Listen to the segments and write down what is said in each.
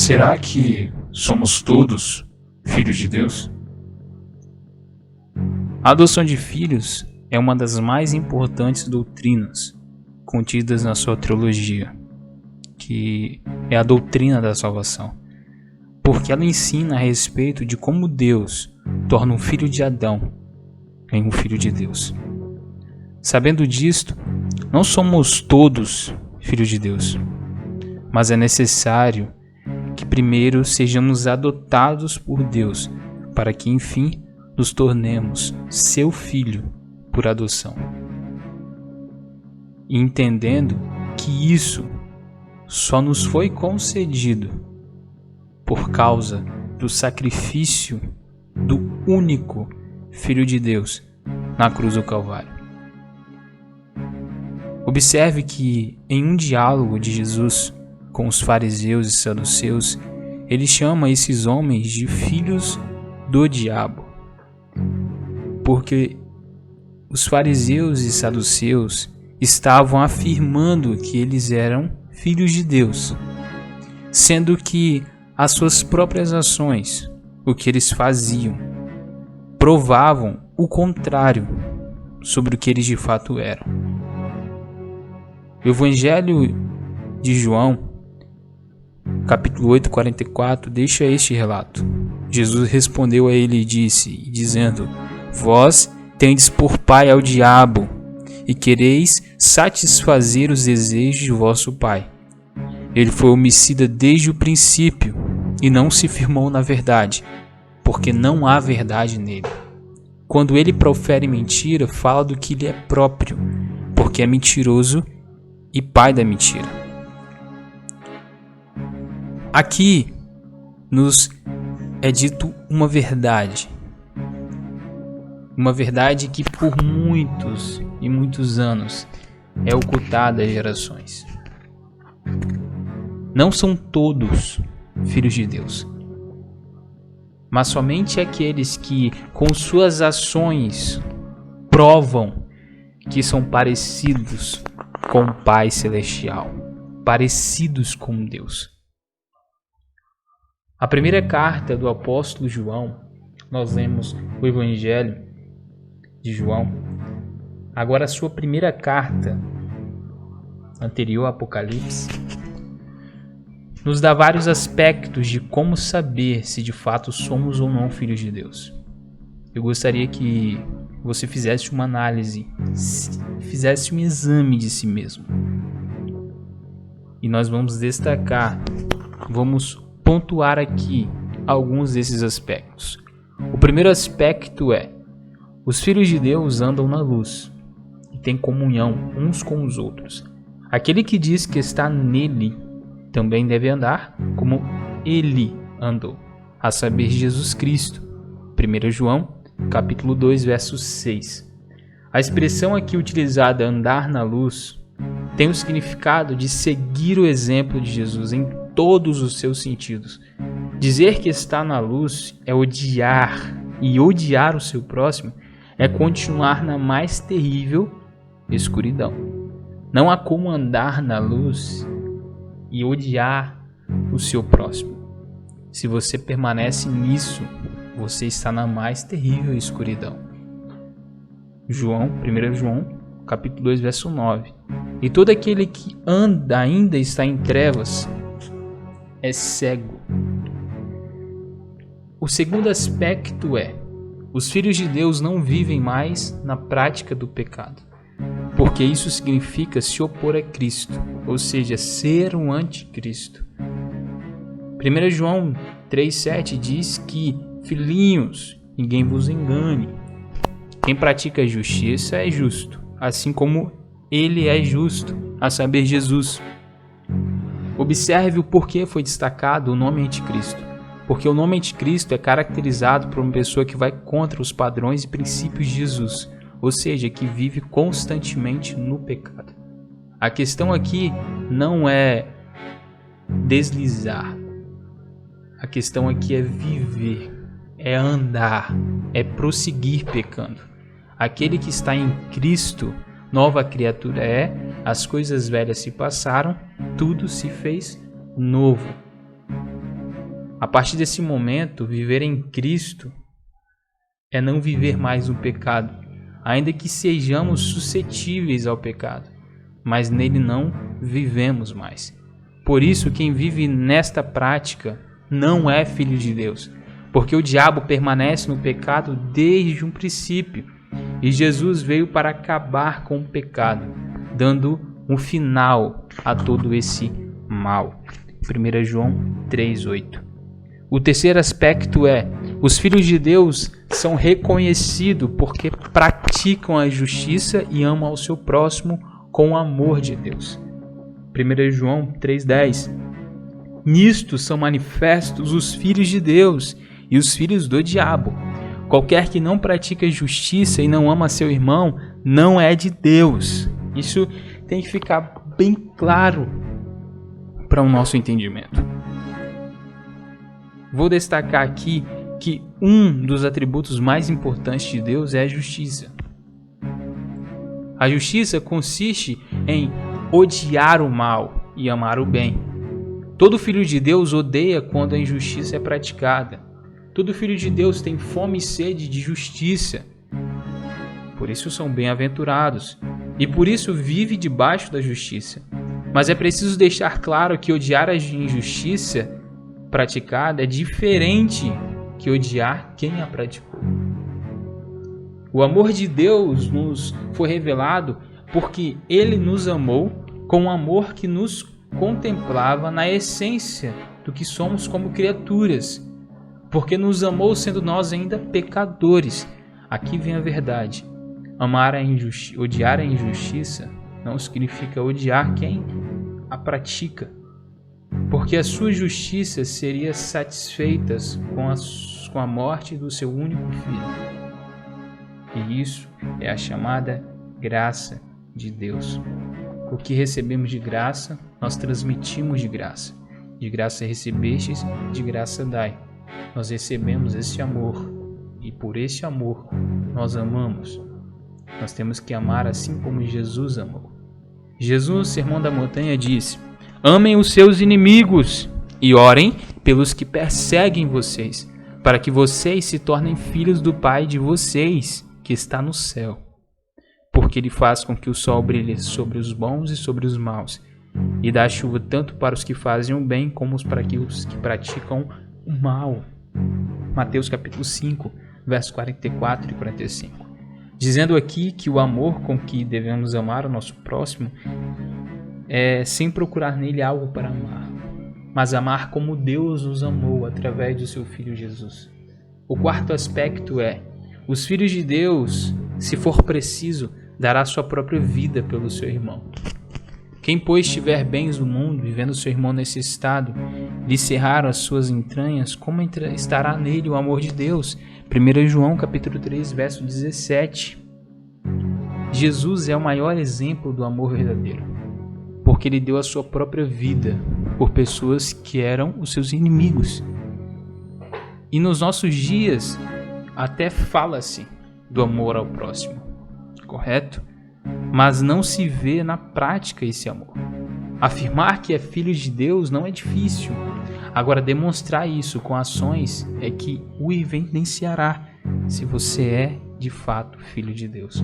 será que somos todos filhos de Deus? A adoção de filhos é uma das mais importantes doutrinas contidas na soteriologia, que é a doutrina da salvação, porque ela ensina a respeito de como Deus torna um filho de Adão em um filho de Deus. Sabendo disto, não somos todos filhos de Deus, mas é necessário que primeiro sejamos adotados por Deus, para que enfim nos tornemos seu filho por adoção. E entendendo que isso só nos foi concedido por causa do sacrifício do único Filho de Deus na cruz do Calvário. Observe que em um diálogo de Jesus com os fariseus e saduceus, ele chama esses homens de filhos do diabo, porque os fariseus e saduceus estavam afirmando que eles eram filhos de Deus, sendo que as suas próprias ações, o que eles faziam, provavam o contrário sobre o que eles de fato eram. O Evangelho de João, capítulo 8, 44, deixa este relato. Jesus respondeu a ele e disse, dizendo: Vós tendes por pai ao diabo, e quereis satisfazer os desejos de vosso pai. Ele foi homicida desde o princípio, e não se firmou na verdade, porque não há verdade nele. Quando ele profere mentira, fala do que lhe é próprio, porque é mentiroso e pai da mentira. Aqui nos é dito uma verdade que por muitos e muitos anos é ocultada às gerações. Não são todos filhos de Deus, mas somente aqueles que com suas ações provam que são parecidos com o Pai Celestial, parecidos com Deus. A primeira carta do apóstolo João, nós lemos o Evangelho de João. Agora a sua primeira carta, anterior ao Apocalipse, nos dá vários aspectos de como saber se de fato somos ou não filhos de Deus. Eu gostaria que você fizesse uma análise, fizesse um exame de si mesmo. E nós vamos destacar, vamos pontuar aqui alguns desses aspectos. O primeiro aspecto é: os filhos de Deus andam na luz e têm comunhão uns com os outros. Aquele que diz que está nele também deve andar como ele andou, a saber, Jesus Cristo. 1 João, capítulo 2, verso 6. A expressão aqui utilizada, andar na luz, tem o significado de seguir o exemplo de Jesus em todos os seus sentidos. Dizer que está na luz é odiar, e odiar o seu próximo é continuar na mais terrível escuridão. Não há como andar na luz e odiar o seu próximo. Se você permanece nisso, você está na mais terrível escuridão. 1 João, capítulo 2, verso 9. E todo aquele que ainda está em trevas é cego. O segundo aspecto é: os filhos de Deus não vivem mais na prática do pecado, porque isso significa se opor a Cristo, ou seja, ser um anticristo. 1 João 3,7 diz que: filhinhos, ninguém vos engane. Quem pratica a justiça é justo, assim como ele é justo, a saber, Jesus. Observe o porquê foi destacado o nome anticristo. Porque o nome anticristo é caracterizado por uma pessoa que vai contra os padrões e princípios de Jesus, ou seja, que vive constantemente no pecado. A questão aqui não é deslizar. A questão aqui é viver, é andar, é prosseguir pecando. Aquele que está em Cristo, nova criatura é, as coisas velhas se passaram, tudo se fez novo. A partir desse momento, viver em Cristo é não viver mais no pecado, ainda que sejamos suscetíveis ao pecado, mas nele não vivemos mais. Por isso, quem vive nesta prática não é filho de Deus, porque o diabo permanece no pecado desde um princípio, e Jesus veio para acabar com o pecado, dando um final a todo esse mal. 1 João 3,8. O terceiro aspecto é: os filhos de Deus são reconhecidos porque praticam a justiça e amam ao seu próximo com o amor de Deus. 1 João 3,10. Nisto são manifestos os filhos de Deus e os filhos do diabo. Qualquer que não pratica justiça e não ama seu irmão não é de Deus. Isso tem que ficar bem claro para o nosso entendimento. Vou destacar aqui que um dos atributos mais importantes de Deus é a justiça. A justiça consiste em odiar o mal e amar o bem. Todo filho de Deus odeia quando a injustiça é praticada. Todo filho de Deus tem fome e sede de justiça. Por isso são bem-aventurados e por isso vive debaixo da justiça. Mas é preciso deixar claro que odiar a injustiça praticada é diferente que odiar quem a praticou. O amor de Deus nos foi revelado porque Ele nos amou com um amor que nos contemplava na essência do que somos como criaturas, porque nos amou sendo nós ainda pecadores. Aqui vem a verdade. Odiar a injustiça não significa odiar quem a pratica, porque a sua justiça seria satisfeita com a morte do seu único filho. E isso é a chamada graça de Deus. O que recebemos de graça, nós transmitimos de graça. De graça recebestes, de graça dai. Nós recebemos esse amor e por esse amor nós amamos. Nós temos que amar assim como Jesus amou. Jesus, no Sermão da Montanha, disse: amem os seus inimigos e orem pelos que perseguem vocês, para que vocês se tornem filhos do Pai de vocês, que está no céu. Porque Ele faz com que o sol brilhe sobre os bons e sobre os maus, e dá chuva tanto para os que fazem o bem, como para os que praticam o mal. Mateus capítulo 5, versos 44 e 45. Dizendo aqui que o amor com que devemos amar o nosso próximo é sem procurar nele algo para amar, mas amar como Deus nos amou através do seu Filho Jesus. O quarto aspecto é: os filhos de Deus, se for preciso, dará sua própria vida pelo seu irmão. Quem, pois, tiver bens do mundo e vendo seu irmão necessitado, lhe cerrar as suas entranhas, como estará nele o amor de Deus? 1 João capítulo 3, verso 17. Jesus é o maior exemplo do amor verdadeiro, porque Ele deu a sua própria vida por pessoas que eram os seus inimigos. E nos nossos dias, até fala-se do amor ao próximo, correto? Mas não se vê na prática esse amor. Afirmar que é filho de Deus não é difícil. Agora, demonstrar isso com ações é que o evidenciará se você é, de fato, filho de Deus.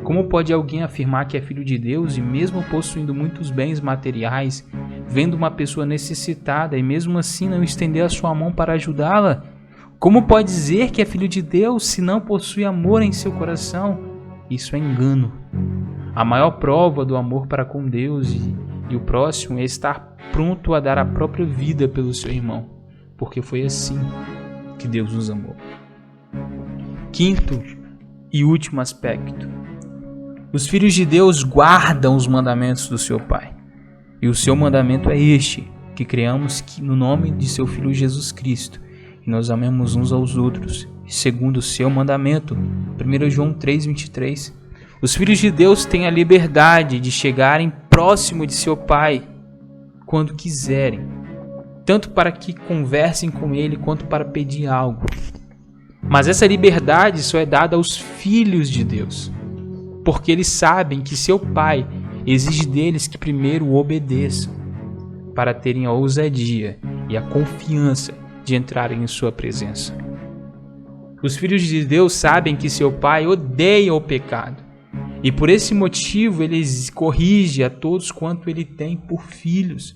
Como pode alguém afirmar que é filho de Deus e, mesmo possuindo muitos bens materiais, vendo uma pessoa necessitada e mesmo assim não estender a sua mão para ajudá-la? Como pode dizer que é filho de Deus se não possui amor em seu coração? Isso é engano. A maior prova do amor para com Deus e o próximo é estar pronto a dar a própria vida pelo seu irmão, porque foi assim que Deus nos amou. Quinto e último aspecto: os filhos de Deus guardam os mandamentos do seu Pai, e o seu mandamento é este: que creamos no nome de seu Filho Jesus Cristo e nós amemos uns aos outros, segundo o seu mandamento. 1 João 3,23. Os filhos de Deus têm a liberdade de chegarem próximo de seu Pai quando quiserem, tanto para que conversem com Ele quanto para pedir algo. Mas essa liberdade só é dada aos filhos de Deus, porque eles sabem que seu Pai exige deles que primeiro o obedeçam, para terem a ousadia e a confiança de entrarem em sua presença. Os filhos de Deus sabem que seu Pai odeia o pecado. E por esse motivo ele corrige a todos quanto ele tem por filhos,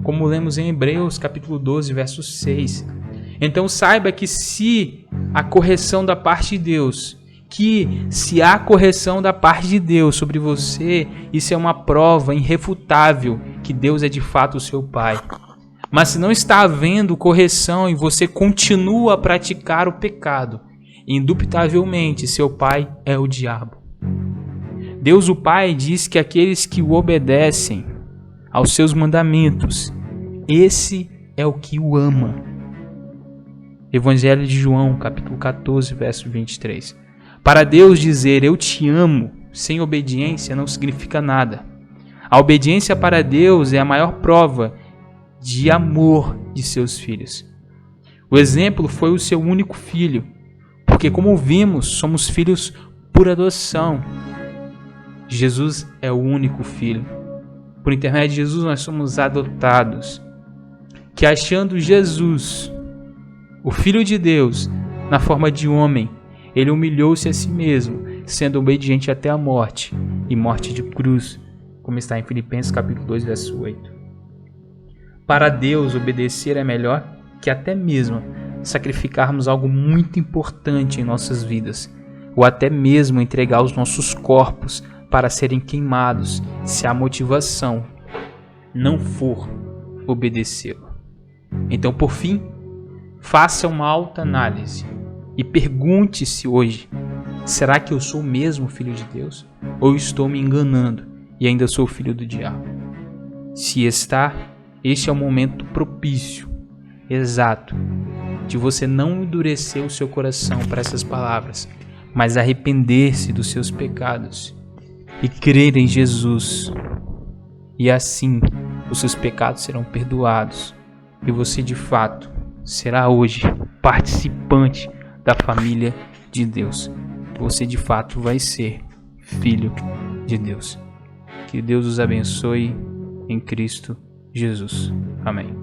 como lemos em Hebreus capítulo 12, verso 6. Então saiba que se há correção da parte de Deus sobre você, isso é uma prova irrefutável que Deus é de fato o seu Pai. Mas se não está havendo correção e você continua a praticar o pecado, indubitavelmente seu pai é o diabo. Deus o Pai diz que aqueles que o obedecem aos seus mandamentos, esse é o que o ama. Evangelho de João, capítulo 14, verso 23. Para Deus dizer eu te amo sem obediência não significa nada. A obediência para Deus é a maior prova de amor de seus filhos. O exemplo foi o seu único filho, porque como vimos, somos filhos por adoção. Jesus é o único filho. Por intermédio de Jesus nós somos adotados. Que achando Jesus, o Filho de Deus, na forma de homem, ele humilhou-se a si mesmo, sendo obediente até a morte, e morte de cruz, como está em Filipenses capítulo 2, verso 8. Para Deus, obedecer é melhor que até mesmo sacrificarmos algo muito importante em nossas vidas, ou até mesmo entregar os nossos corpos para serem queimados, se a motivação não for obedecê-lo. Então, por fim, faça uma autoanálise e pergunte-se hoje: será que eu sou mesmo filho de Deus? Ou estou me enganando e ainda sou filho do diabo? Se está, este é o momento propício, exato, de você não endurecer o seu coração para essas palavras, mas arrepender-se dos seus pecados e crer em Jesus. E assim, os seus pecados serão perdoados e você de fato será hoje participante da família de Deus. Você de fato vai ser filho de Deus. Que Deus os abençoe em Cristo Jesus. Amém.